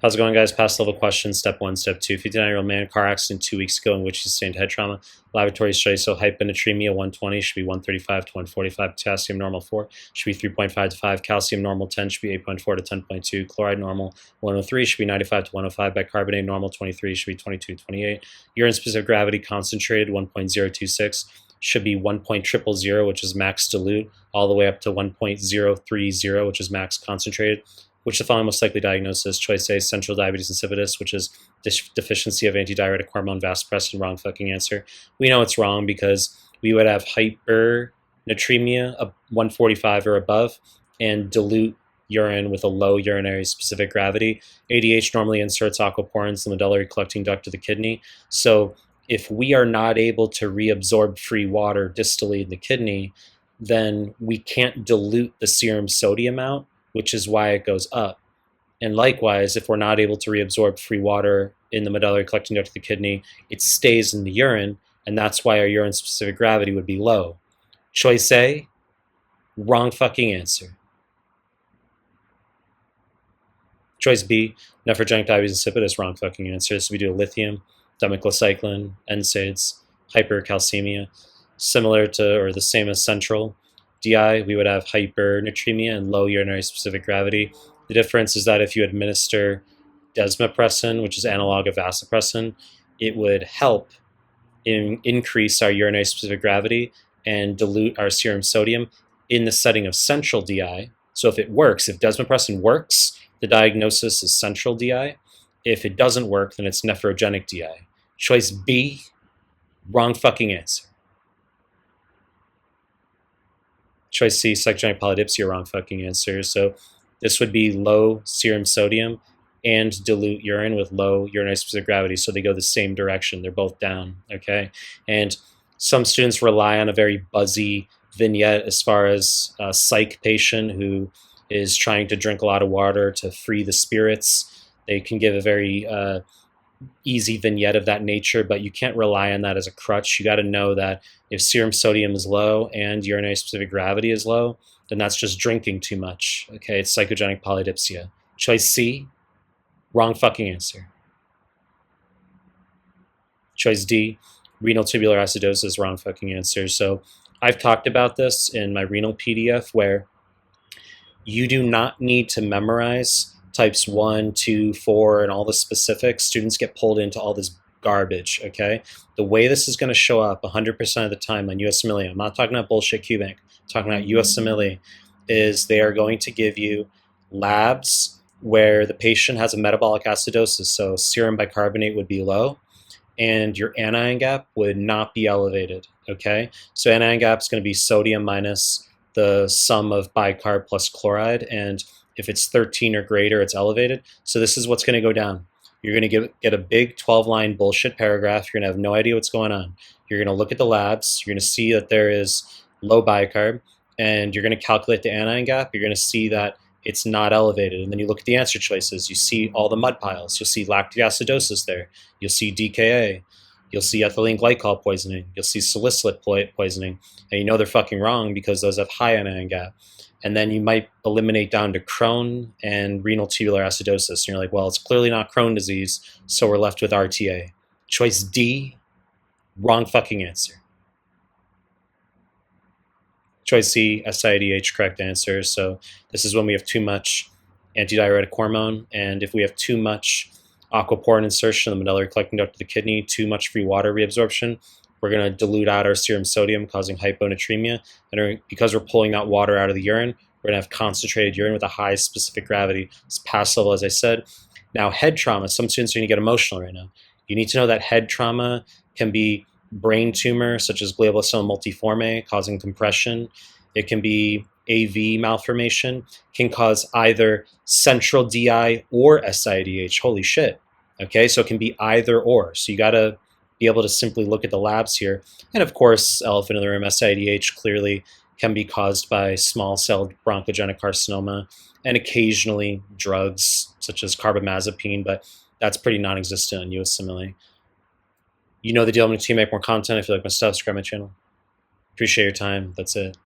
How's it going, guys? Past level question, step 1, step 2. 59-year-old man, car accident 2 weeks ago in which he sustained head trauma. Laboratory study, so hyponatremia 120 should be 135 to 145. Potassium normal 4 should be 3.5 to 5. Calcium normal 10 should be 8.4 to 10.2. Chloride normal 103 should be 95 to 105. Bicarbonate normal 23 should be 22 to 28. Urine specific gravity concentrated 1.026 should be 1.000, which is max dilute, all the way up to 1.030, which is max concentrated. Which the following most likely diagnosis? Choice A, central diabetes insipidus, which is deficiency of antidiuretic hormone vasopressin. Wrong fucking answer. We know it's wrong because we would have hypernatremia of 145 or above and dilute urine with a low urinary specific gravity. ADH normally inserts aquaporins in the medullary collecting duct of the kidney. So if we are not able to reabsorb free water distally in the kidney, then we can't dilute the serum sodium out, which is why it goes up. And likewise, if we're not able to reabsorb free water in the medullary collecting duct of the kidney, it stays in the urine, and that's why our urine specific gravity would be low. Choice A, wrong fucking answer. Choice B, nephrogenic diabetes insipidus, wrong fucking answer. So we do lithium, demeclocycline, NSAIDs, hypercalcemia, similar to or the same as central DI, we would have hypernatremia and low urinary specific gravity. The difference is that if you administer desmopressin, which is analog of vasopressin, it would help increase our urinary specific gravity and dilute our serum sodium in the setting of central DI. So if it works, if desmopressin works, the diagnosis is central DI. If it doesn't work, then it's nephrogenic DI. Choice B, wrong fucking answer. Choice C, psychogenic polydipsia, wrong fucking answer. So this would be low serum sodium and dilute urine with low urinary specific gravity. So they go the same direction. They're both down, okay? And some students rely on a very buzzy vignette as far as a psych patient who is trying to drink a lot of water to free the spirits. They can give a very easy vignette of that nature, but you can't rely on that as a crutch. You got to know that if serum sodium is low and urinary specific gravity is low, then that's just drinking too much. Okay, it's psychogenic polydipsia. Choice C, wrong fucking answer. Choice D, renal tubular acidosis, wrong fucking answer. So I've talked about this in my renal PDF where you do not need to memorize types 1, 2, 4, and all the specifics. Students get pulled into all this garbage, okay? The way this is going to show up 100% of the time on USMLE, I'm not talking about bullshit Qbank, I'm talking about USMLE, is they are going to give you labs where the patient has a metabolic acidosis, so serum bicarbonate would be low, and your anion gap would not be elevated, okay? So anion gap is going to be sodium minus the sum of bicarb plus chloride, and if it's 13 or greater, it's elevated. So this is what's going to go down. You're going to get a big 12-line bullshit paragraph. You're going to have no idea what's going on. You're going to look at the labs. You're going to see that there is low bicarb, and you're going to calculate the anion gap. You're going to see that it's not elevated. And then you look at the answer choices. You see all the mud piles. You'll see lactic acidosis there. You'll see DKA. You'll see ethylene glycol poisoning. You'll see salicylate poisoning. And you know they're fucking wrong because those have high anion gap. And then you might eliminate down to Crohn and renal tubular acidosis. And you're like, well, it's clearly not Crohn disease, so we're left with RTA. Choice D, wrong fucking answer. Choice C, SIADH, correct answer. So this is when we have too much antidiuretic hormone, and if we have too much aquaporin insertion in the medullary collecting duct of the kidney, too much free water reabsorption, we're going to dilute out our serum sodium, causing hyponatremia. And because we're pulling that water out of the urine, we're going to have concentrated urine with a high specific gravity. It's pass level, as I said. Now, head trauma, some students are going to get emotional right now. You need to know that head trauma can be brain tumor, such as glioblastoma multiforme, causing compression. It can be AV malformation, can cause either central DI or SIADH. Holy shit. Okay, so it can be either or. So you got to be able to simply look at the labs here. And of course, elephant in the room, SIADH clearly can be caused by small cell bronchogenic carcinoma and occasionally drugs such as carbamazepine, but that's pretty non-existent on USMLE. You know the deal. I'm going to make more content. If you like my stuff, subscribe my channel. Appreciate your time. That's it.